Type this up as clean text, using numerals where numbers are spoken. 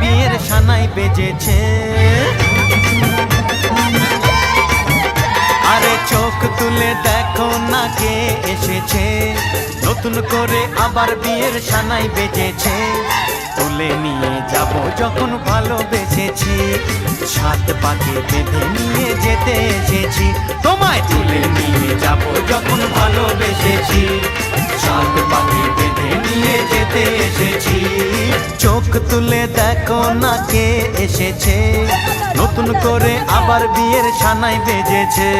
বিয়ের সানাই বেজেছে। আরে চোখ তুলে দেখো না কে এসেছে, নতুন করে আবার বিয়ের সানাই বেজেছে। তুলে নিয়ে যাব যখন ভালোবেসেছি, সাত পাকে বেঁধে নিয়ে যেতে এসেছি। তোমায় তুলে নিয়ে যাব যখন ভালোবেসেছি, সাত পাকে বেঁধে নিয়ে যেতে এসেছি। চোখ তুলে দেখো না কে এসেছে, নতুন করে আবার বিয়ের সানাই বেজেছে।